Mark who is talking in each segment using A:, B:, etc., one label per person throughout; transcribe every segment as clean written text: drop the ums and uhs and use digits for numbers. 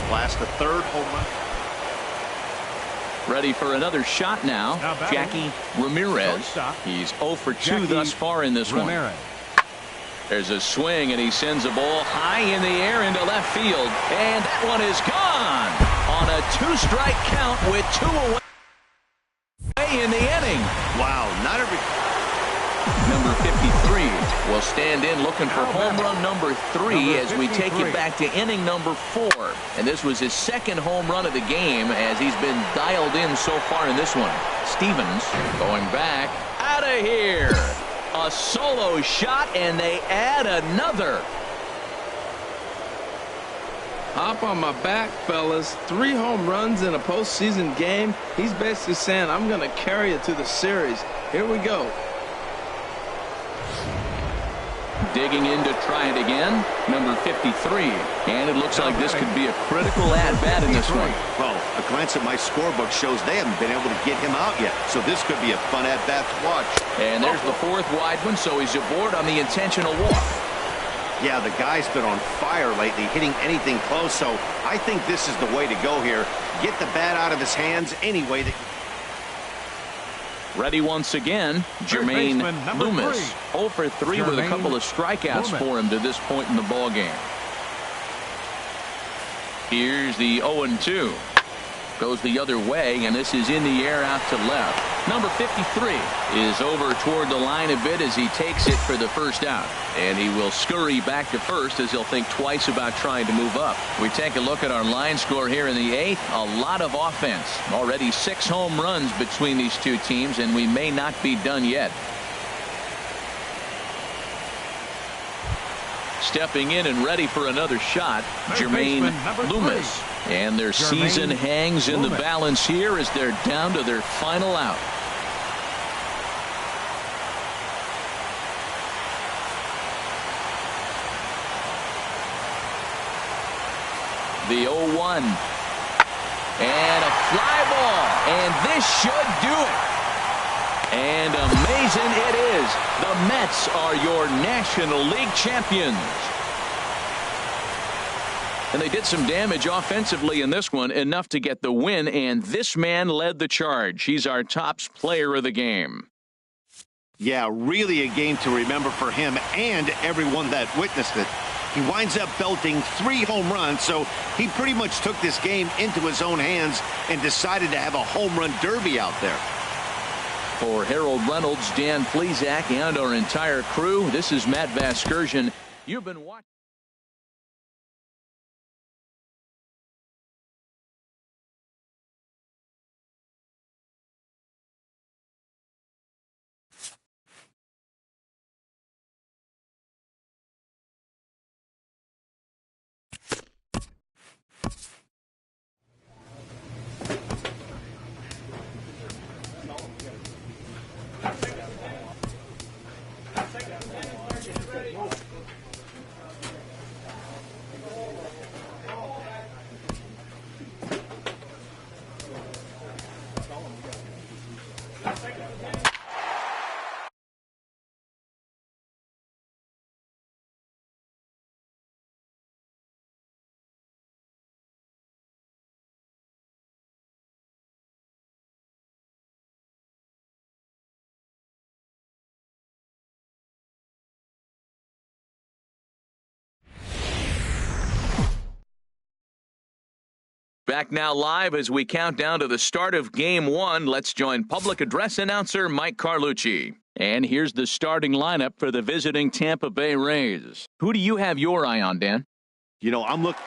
A: blast the third home run.
B: Ready for another shot now. Jackie Ramirez. He's 0 for 2 thus far in this one. There's a swing, and he sends a ball high in the air into left field. And that one is gone on a 2-strike count with 2 away in the inning.
A: Wow, not every...
B: Number 53 will stand in looking for home run number 3 as we take it back to inning number 4. And this was his second home run of the game as he's been dialed in so far in this one. Stevens going back out of here. A solo shot, and they add another.
C: Hop on my back, fellas. 3 home runs in a postseason game. He's basically saying, I'm going to carry it to the series. Here we go.
B: Digging in to try it again, number 53. And it looks like this could be a critical at-bat in this one.
A: Well, a glance at my scorebook shows they haven't been able to get him out yet. So this could be a fun at-bat to watch.
B: And there's the 4th wide one, so he's aboard on the intentional walk.
A: Yeah, the guy's been on fire lately, hitting anything close. So I think this is the way to go here. Get the bat out of his hands any way that...
B: Ready once again, Jermaine Loomis. 0 for 3 with a couple of strikeouts for him to this point in the ball game. Here's the 0-2. Goes the other way, and this is in the air out to left. Number 53 is over toward the line a bit as he takes it for the first out. And he will scurry back to first as he'll think twice about trying to move up. We take a look at our line score here in the 8th. A lot of offense. Already 6 home runs between these two teams, and we may not be done yet. Stepping in and ready for another shot, Jermaine Loomis. And their season hangs in the balance here as they're down to their final out. The 0-1. And a fly ball. And this should do it. And amazing it is. The Mets are your National League champions. And they did some damage offensively in this one, enough to get the win, and this man led the charge. He's our top player of the game.
A: Yeah, really a game to remember for him and everyone that witnessed it. He winds up belting 3 home runs, so he pretty much took this game into his own hands and decided to have a home run derby out there.
B: For Harold Reynolds, Dan Plesac, and our entire crew, this is Matt Vasgersian. You've been watching. Back now live as we count down to the start of Game 1. Let's join public address announcer Mike Carlucci. And here's the starting lineup for the visiting Tampa Bay Rays. Who do you have your eye on, Dan?
A: You know, I'm looking.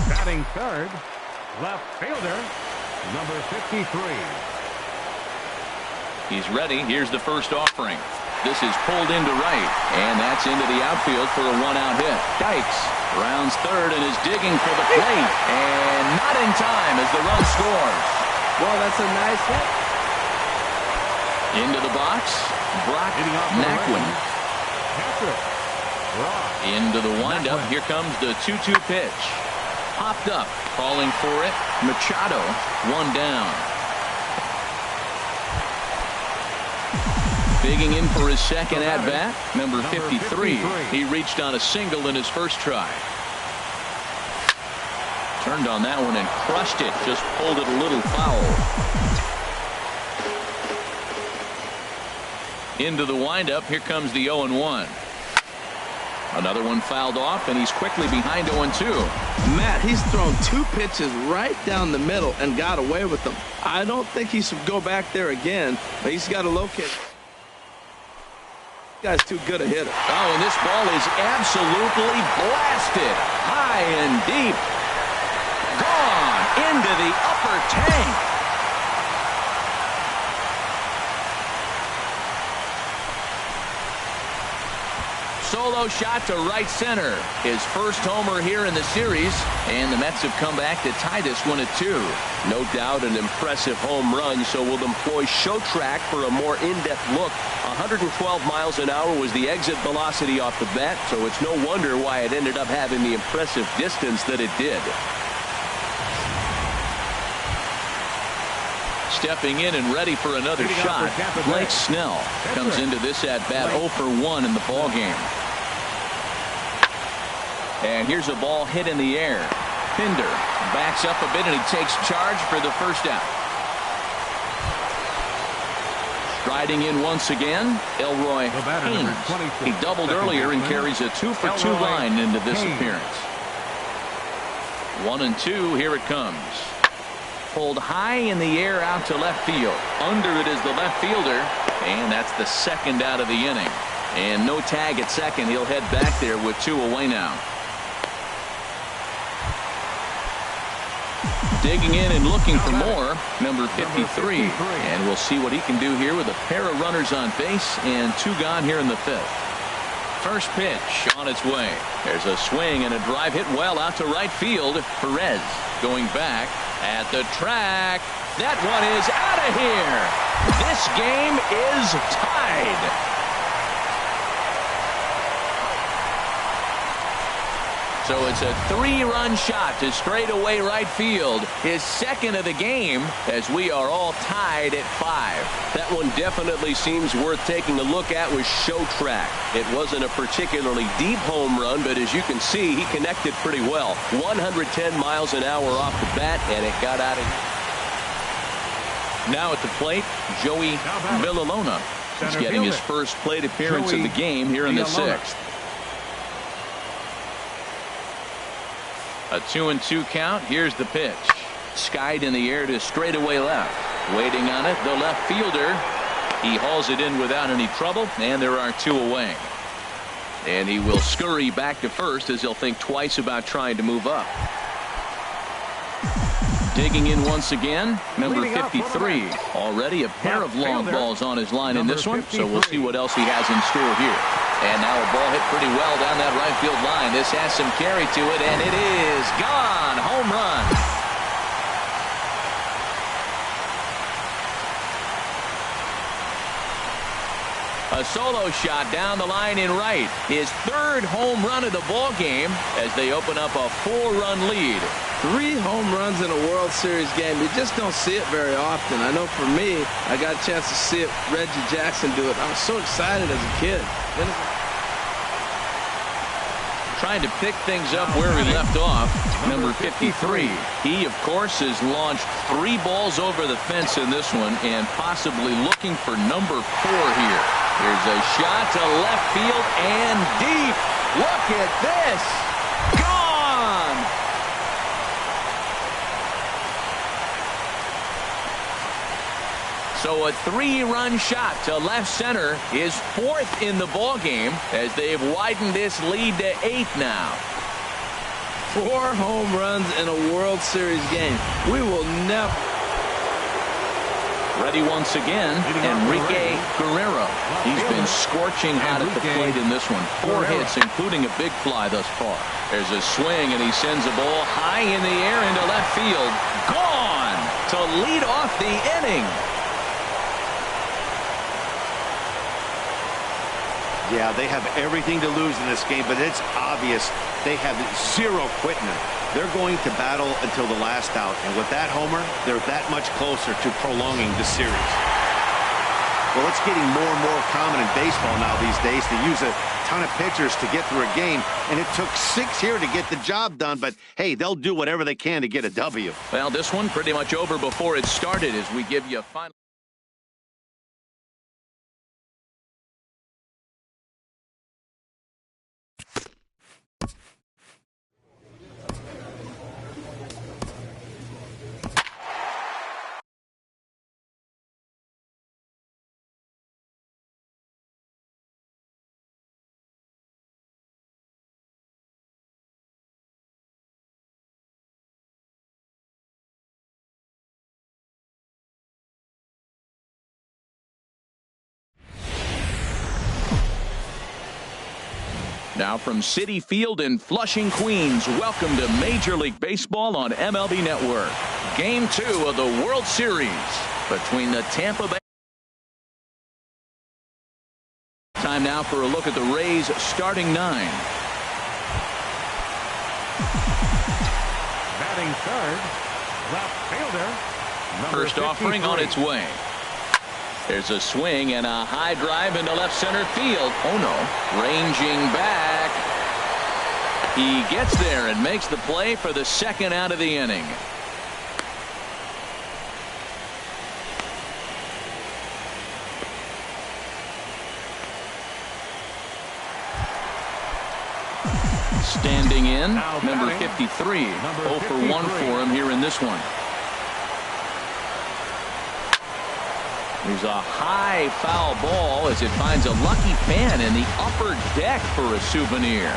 D: Batting third, left fielder, number 53.
B: He's ready. Here's the first offering. This is pulled into right, and that's into the outfield for a 1-out hit. Dykes rounds third and is digging for the plate, and not in time as the run scores.
C: Well, that's a nice hit.
B: Into the box, Brock Naquin. Into the windup. Here comes the 2-2 pitch. Popped up, calling for it. Machado, 1 down. Digging in for his second at-bat, number 53. He reached on a single in his first try. Turned on that one and crushed it. Just pulled it a little foul. Into the windup. Here comes the 0-1. Another one fouled off, and he's quickly behind 0-2.
C: Matt, he's thrown 2 pitches right down the middle and got away with them. I don't think he should go back there again, but he's got to locate. This guy's too good a hitter.
B: Oh, and this ball is absolutely blasted. High and deep. Gone into the upper tank. Solo shot to right center. His first homer here in the series, and the Mets have come back to tie this one at 2.
E: No doubt an impressive home run, so we'll employ show track for a more in-depth look. 112 miles an hour was the exit velocity off the bat, so it's no wonder why it ended up having the impressive distance that it did.
B: Stepping in and ready for another shot, Blake Snell comes into this at-bat 0 for 1 in the ballgame. And here's a ball hit in the air. Pinder backs up a bit, and he takes charge for the first out. Striding in once again, Elroy Haynes. He doubled earlier and carries a 2 for 2 line into this appearance. 1-2, here it comes. Pulled high in the air out to left field. Under it is the left fielder, and that's the second out of the inning. And no tag at second. He'll head back there with 2 away now. Digging in and looking for more, number 53. And we'll see what he can do here with a pair of runners on base and 2 gone here in the 5th. First pitch on its way. There's a swing and a drive hit well out to right field. Perez going back at the track. That one is out of here. This game is tied. So it's a 3-run shot to straightaway right field. His second of the game, as we are all tied at 5.
E: That one definitely seems worth taking a look at with show track. It wasn't a particularly deep home run, but as you can see, he connected pretty well. 110 miles an hour off the bat, and it got out of here.
B: Now at the plate, Joey Villalona. He's getting his first plate appearance of the game here in the 6th. A 2-2 count. Here's the pitch. Skied in the air to straightaway left. Waiting on it, the left fielder. He hauls it in without any trouble, and there are 2 away. And he will scurry back to first as he'll think twice about trying to move up. Digging in once again, number 53. Already a pair of long balls on his line in this one, so we'll see what else he has in store here. And now a ball hit pretty well down that right field line. This has some carry to it, and it is gone. Home run. A solo shot down the line in right. His 3rd home run of the ball game as they open up a 4-run lead.
C: 3 home runs in a World Series game. You just don't see it very often. I know for me, I got a chance to see it, Reggie Jackson do it. I was so excited as a kid.
B: Trying to pick things up where we left off, number 53. He, of course, has launched 3 balls over the fence in this one and possibly looking for number 4 here. Here's a shot to left field and deep. Look at this. Gone. So a 3-run shot to left center is 4th in the ball game as they've widened this lead to 8 now.
C: 4 home runs in a World Series game. We will never.
B: Ready once again, Enrique Guerrero. He's been scorching hot at the plate in this one. 4 hits, including a big fly thus far. There's a swing, and he sends a ball high in the air into left field. Gone to lead off the inning.
A: Yeah, they have everything to lose in this game, but it's obvious they have 0 quitting. They're going to battle until the last out, and with that homer, they're that much closer to prolonging the series. Well, it's getting more and more common in baseball now these days to use a ton of pitchers to get through a game, and it took 6 here to get the job done. But, hey, they'll do whatever they can to get a W.
B: Well, this one pretty much over before it started as we give you a final. Now from Citi Field in Flushing, Queens, welcome to Major League Baseball on MLB Network. Game 2 of the World Series between the Tampa Bay. Time now for a look at the Rays starting 9.
D: Batting third, left fielder.
B: First
D: 53.
B: offering on its way. There's a swing and a high drive into left center field. Oh no, ranging back. He gets there and makes the play for the second out of the inning. Standing in, number 53. 0 for 1 for him here in this one. There's a high foul ball as it finds a lucky fan in the upper deck for a souvenir.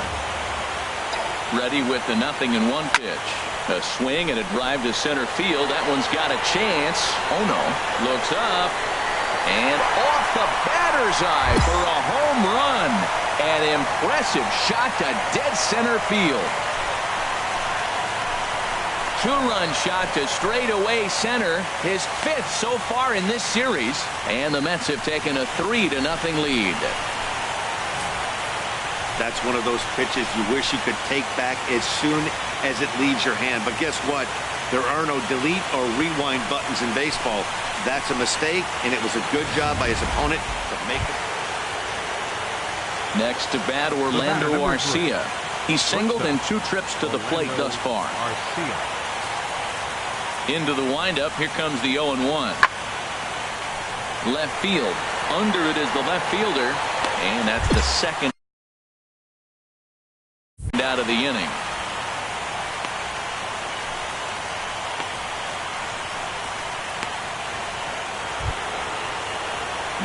B: Ready with the 0-1 pitch. A swing and a drive to center field. That one's got a chance. Oh no. Looks up. And off the batter's eye for a home run. An impressive shot to dead center field. 2-run shot to straightaway center, his 5th so far in this series, and the Mets have taken a 3-0 lead.
A: That's one of those pitches you wish you could take back as soon as it leaves your hand. But guess what? There are no delete or rewind buttons in baseball. That's a mistake, and it was a good job by his opponent to make it.
B: Next to bat, Orlando Arcia. He's singled in 2 trips to the plate thus far. Into the windup, here comes the 0-1. Left field. Under it is the left fielder. And that's the second out of the inning.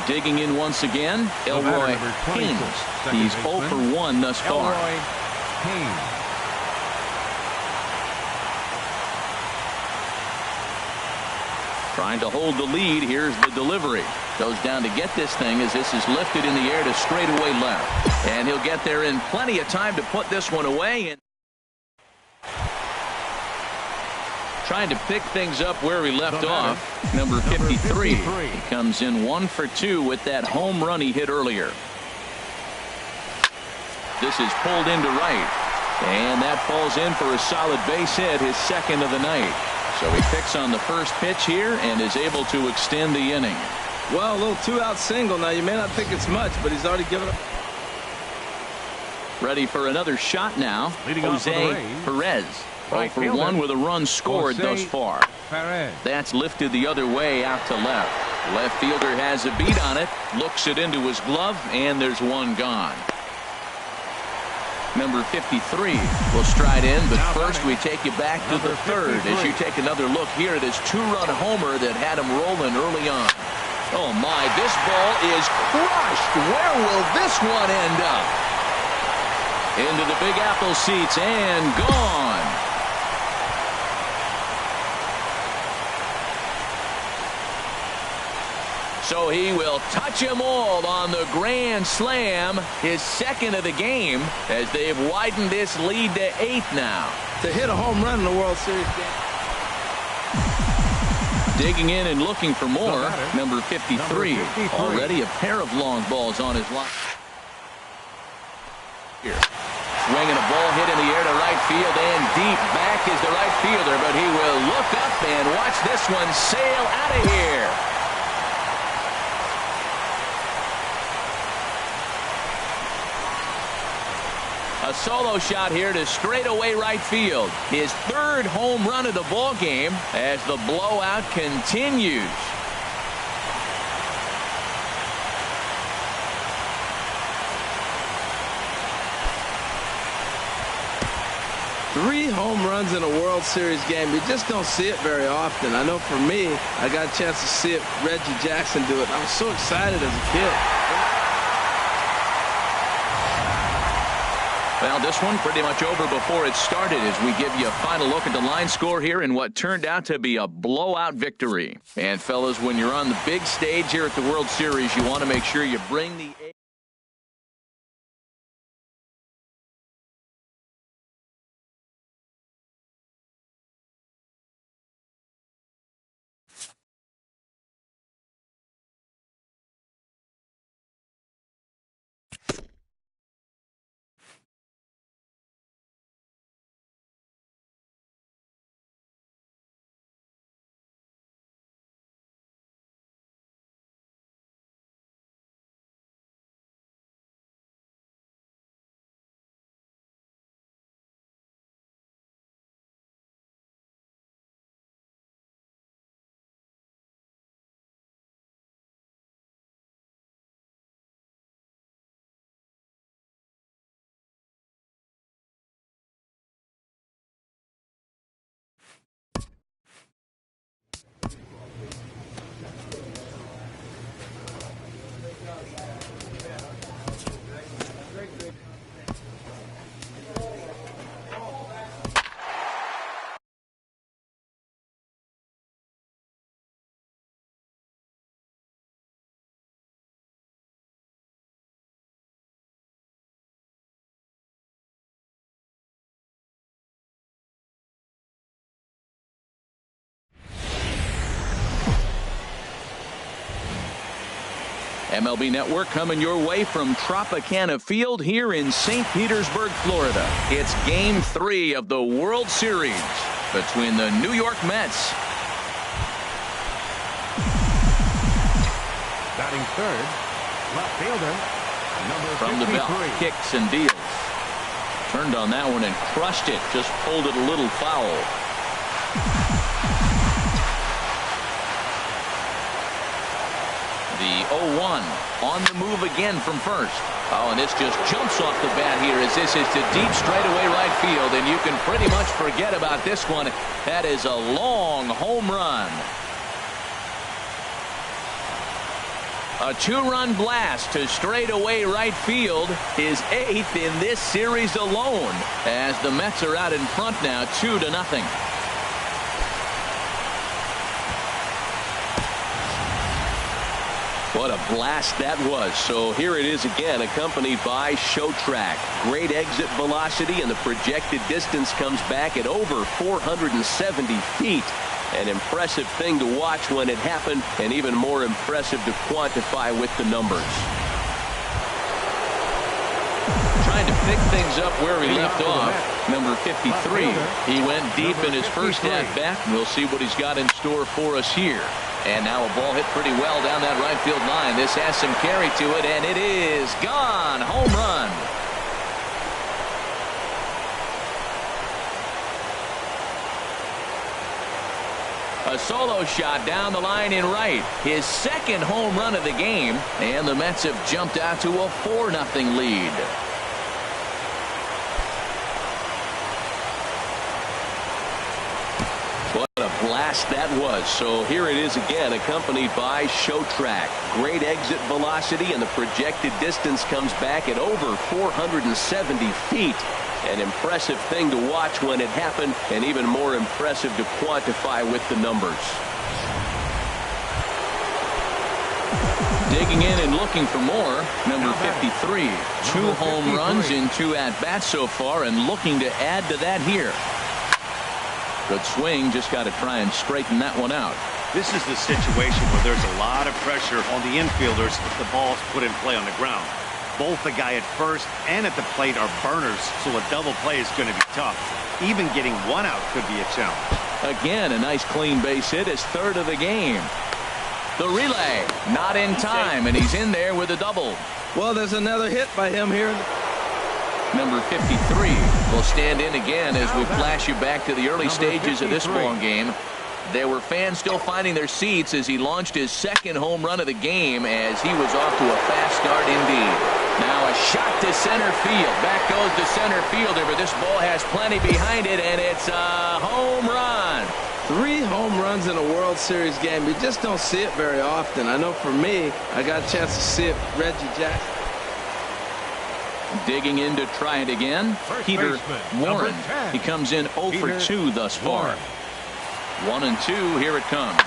B: Digging in once again, Elroy Haynes. He's 0 for 1 thus far.
D: Elroy Haynes.
B: Trying to hold the lead. Here's the delivery. Goes down to get this thing as this is lifted in the air to straightaway left. And he'll get there in plenty of time to put this one away. And trying to pick things up where he left off. Number 53. He comes in 1 for 2 with that home run he hit earlier. This is pulled into right. And that falls in for a solid base hit, his 2nd of the night. So he picks on the first pitch here and is able to extend the inning.
C: Well, a little 2-out single. Now, you may not think it's much, but he's already given up.
B: Ready for another shot now. Jose Perez. 0 for 1 with a run scored thus far. That's lifted the other way out to left. Left fielder has a beat on it. Looks it into his glove, and there's one gone. Number 53 will stride in, but first we take you back to the 3rd as you take another look here at his 2-run homer that had him rolling early on. Oh my, this ball is crushed. Where will this one end up? Into the Big Apple seats and gone. So he will touch them all on the grand slam, his 2nd of the game, as they've widened this lead to 8 now.
C: To hit a home run in the World Series game.
B: Digging in and looking for more, number 53. Already a pair of long balls on his line. Here. Swinging a ball hit in the air to right field, and deep back is the right fielder, but he will look up and watch this one sail out of here. solo shot here to straightaway right field. His third home run of the ball game as the blowout continues.
C: Three home runs in a World Series game. You just don't see it very often. I know for me, I got a chance to see it, Reggie Jackson do it. I was so excited as a kid.
B: Well, this one pretty much over before it started as we give you a final look at the line score here in what turned out to be a blowout victory. And, fellas, when you're on the big stage here at the World Series, you want to make sure you bring the MLB Network coming your way from Tropicana Field here in St. Petersburg, Florida. It's Game 3 of the World Series between the New York Mets.
D: Batting third, left fielder, number 53.
B: From the belt, kicks and deals. Turned on that one and crushed it. Just pulled it a little foul. The 0-1 on the move again from first. Oh, and this just jumps off the bat here as this is to deep straightaway right field, and you can pretty much forget about this one. That is a long home run. A two-run blast to straightaway right field, his 8th in this series alone, as the Mets are out in front now 2-0. What a blast that was. So here it is again, accompanied by show track. Great exit velocity, and the projected distance comes back at over 470 feet. An impressive thing to watch when it happened, and even more impressive to quantify with the numbers. Trying to pick things up where he left off. Number 53. He went deep in his first at-bat. We'll see what he's got in store for us here. And now a ball hit pretty well down that right field line. This has some carry to it, and it is gone. Home run. A solo shot down the line in right. His second home run of the game, and the Mets have jumped out to a 4-0 lead. Blast that was. So here it is again, accompanied by show track. Great exit velocity, and the projected distance comes back at over 470 feet. An impressive thing to watch when it happened, and even more impressive to quantify with the numbers. Digging in and looking for more, number 53. 2 home runs in 2 at-bats so far, and looking to add to that here. Good swing, just got to try and straighten that one out.
A: This is the situation where there's a lot of pressure on the infielders if the ball's put in play on the ground. Both the guy at first and at the plate are burners, so a double play is going to be tough. Even getting one out could be a challenge.
B: Again, a nice clean base hit, his 3rd of the game. The relay, not in time, and he's in there with a double.
C: Well, there's another hit by him here.
B: Number 53 will stand in again as we flash you back to the early stages of this ball game. There were fans still finding their seats as he launched his second home run of the game as he was off to a fast start indeed. Now a shot to center field. Back goes the center fielder, but this ball has plenty behind it, and it's a home run.
C: 3 home runs in a World Series game. You just don't see it very often. I know for me, I got a chance to see it. Reggie Jackson.
B: Digging in to try it again, Peter Warren. He comes in 0 for 2 thus far. 1-2, here it comes.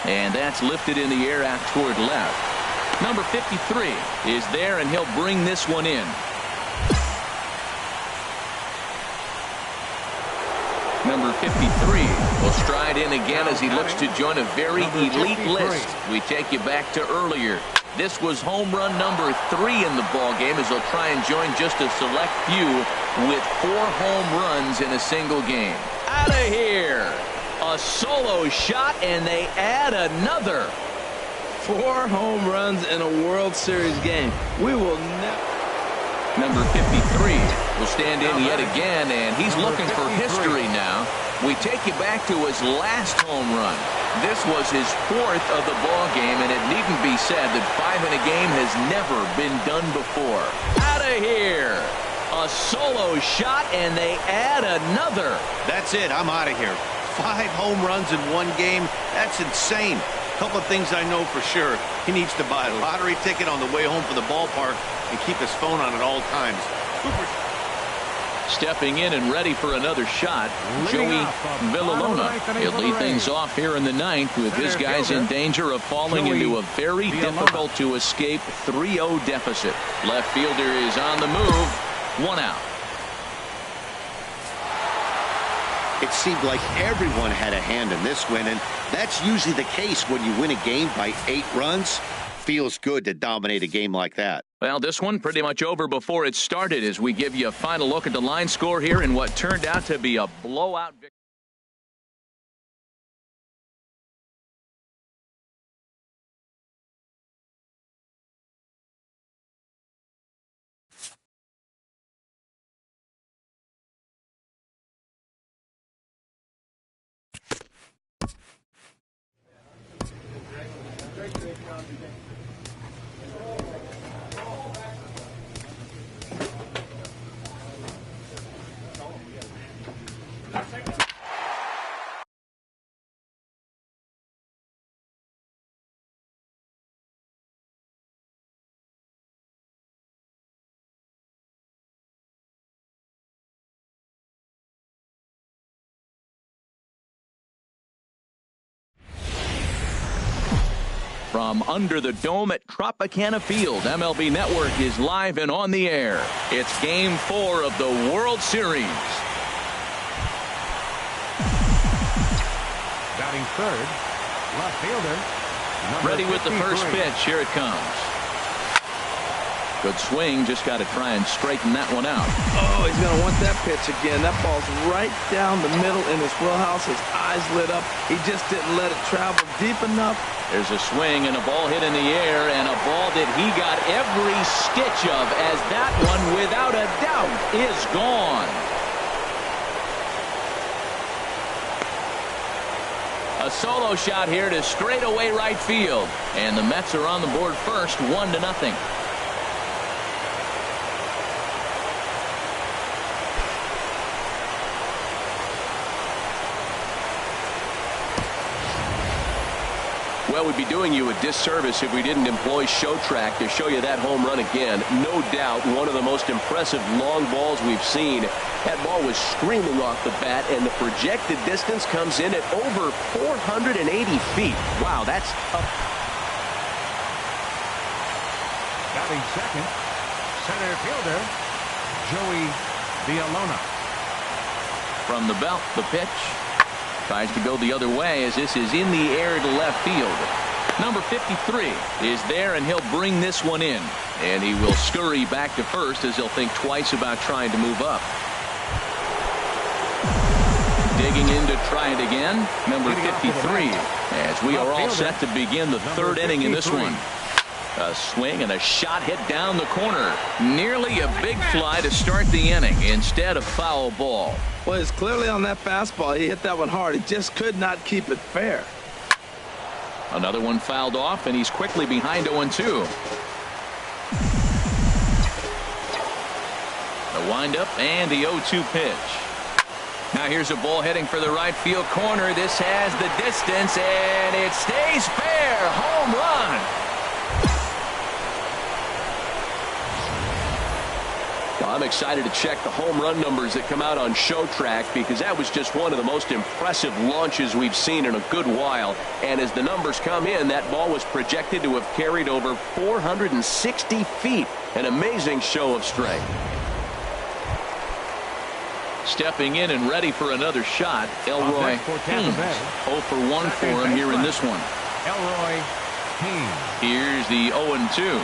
B: And that's lifted in the air out toward left. Number 53 is there, and he'll bring this one in. Number 53 will stride in again as he looks to join a very elite list. We take you back to earlier. This was home run number 3 in the ball game as he'll try and join just a select few with 4 home runs in a single game. Out of here. A solo shot, and they add another.
C: 4 home runs in a World Series game. We will never.
B: Number 53 will stand in yet again, and he's looking for history now. We take you back to his last home run. This was his 4th of the ball game, and it needn't be said that 5 in a game has never been done before. Out of here. A solo shot, and they add another.
A: That's it. I'm out of here. 5 home runs in one game. That's insane. A couple of things I know for sure. He needs to buy a lottery ticket on the way home from the ballpark and keep his phone on at all times.
B: Stepping in and ready for another shot, Joey Villalona. He'll lead things off here in the 9th with his guys in danger of falling into a very difficult to escape 3-0 deficit. Left fielder is on the move. 1 out.
A: It seemed like everyone had a hand in this win, and that's usually the case when you win a game by 8 runs. Feels good to dominate a game like that.
B: Well, this one pretty much over before it started as we give you a final look at the line score here in what turned out to be a blowout victory. From under the dome at Tropicana Field, MLB Network is live and on the air. It's Game 4 of the World Series.
D: Batting third, left fielder.
B: Ready with the first pitch. Here it comes. Good swing. Just got to try and straighten that one out.
C: Oh, he's going to want that pitch again. That ball's right down the middle in his wheelhouse. His eyes lit up. He just didn't let it travel deep enough.
B: There's a swing and a ball hit in the air, and a ball that he got every stitch of, as that one, without a doubt, is gone. A solo shot here to straightaway right field, and the Mets are on the board first, 1-0.
E: Well, we'd be doing you a disservice if we didn't employ Show Track to show you that home run again. No doubt one of the most impressive long balls we've seen. That ball was screaming off the bat, and the projected distance comes in at over 480 feet. Wow, that's up.
D: Batting second, center fielder, Joey Villalona.
B: From the belt, the pitch. Tries to go the other way as this is in the air to left field. Number 53 is there, and he'll bring this one in. And he will scurry back to first as he'll think twice about trying to move up. Digging in to try it again, number 53, as we are all set to begin the 3rd inning in this one. A swing and a shot hit down the corner. Nearly a big fly to start the inning instead of foul ball.
C: Well, it's clearly on that fastball. He hit that one hard. He just could not keep it fair.
B: Another one fouled off, and he's quickly behind 0-2. The windup and the 0-2 pitch. Now here's a ball heading for the right field corner. This has the distance, and it stays fair. Home run.
E: Well, I'm excited to check the home run numbers that come out on Showtrack, because that was just one of the most impressive launches we've seen in a good while. And as the numbers come in, that ball was projected to have carried over 460 feet. An amazing show of strength.
B: Stepping in and ready for another shot, Elroy Haynes. 0 for 1 for him here in this one.
D: Elroy Haynes.
B: Here's the 0-2.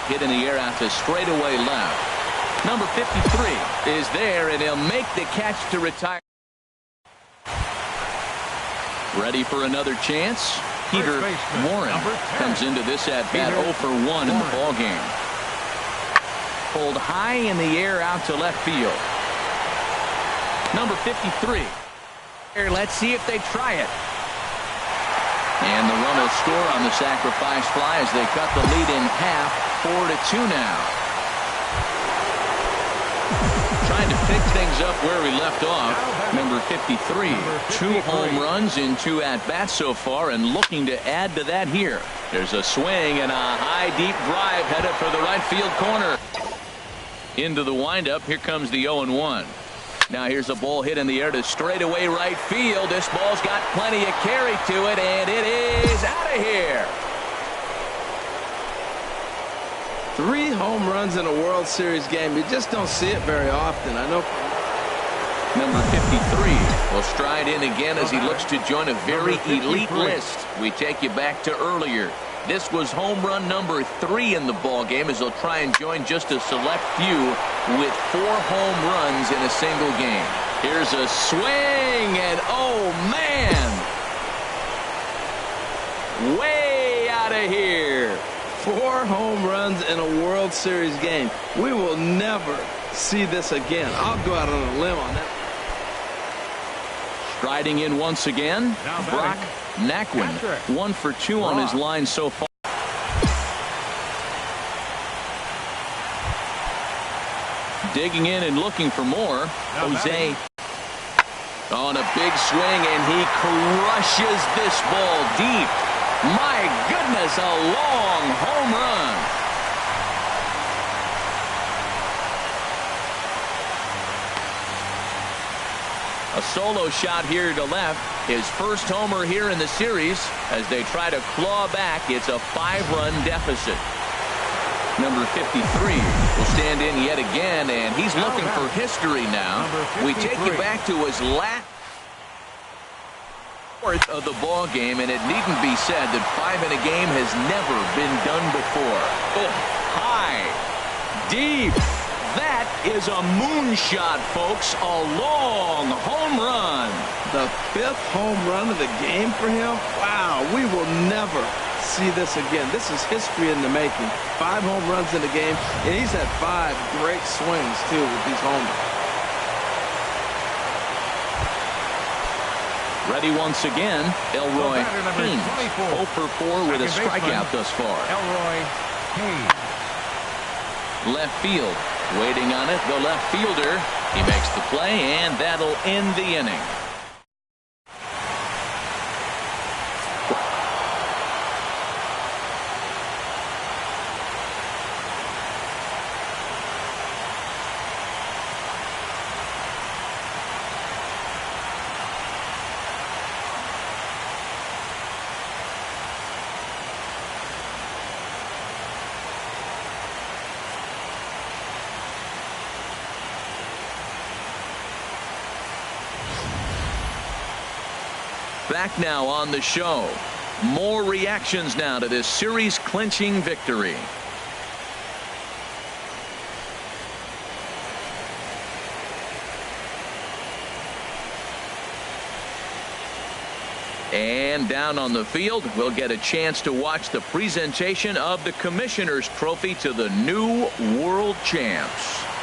B: Hit in the air out to straightaway left. Number 53 is there, and he'll make the catch to retire. Ready for another chance. Peter Warren comes into this at-bat 0 for 1 in the ballgame. Pulled high in the air out to left field. Number 53. Let's see if they try it. And the run will score on the sacrifice fly as they cut the lead in half. 4-2 now. Trying to pick things up where we left off. Number 53. 2 home runs in 2 at-bats so far, and looking to add to that here. There's a swing and a high deep drive headed for the right field corner. Into the windup. Here comes the 0-1. Now here's a ball hit in the air to straightaway right field. This ball's got plenty of carry to it, and it is out of here.
C: 3 home runs in a World Series game. You just don't see it very often. I know.
B: Number 53 will stride in again as he looks to join a very elite list. We take you back to earlier. This was home run number 3 in the ball game, as they'll try and join just a select few with 4 home runs in a single game. Here's a swing, and oh man, way out of here.
C: 4 home runs in a World Series game. We will never see this again. I'll go out on a limb on that.
B: Striding in once again, Brock Naquin, 1 for 2 on his line so far. Digging in and looking for more. Jose on a big swing, and he crushes this ball deep. My goodness, a long home run. A solo shot here to left. His first homer here in the series as they try to claw back. It's a 5-run deficit. Number 53 will stand in yet again, and he's looking for history now. We take you back to his last fourth of the ball game, and it needn't be said that 5 in a game has never been done before. Oh, high, deep. That is a moonshot, folks. A long home run.
C: The 5th home run of the game for him? Wow, we will never see this again. This is history in the making. 5 home runs in the game, and he's had 5 great swings, too, with these homers.
B: Ready once again, Elroy Haynes. 0 for 4 with a strikeout thus far.
D: Elroy Haynes.
B: Left field. Waiting on it, the left fielder. He makes the play, and that'll end the inning. Back now on the show. More reactions now to this series-clinching victory. And And down on the field, we'll get a chance to watch the presentation of the Commissioner's Trophy to the new world champs.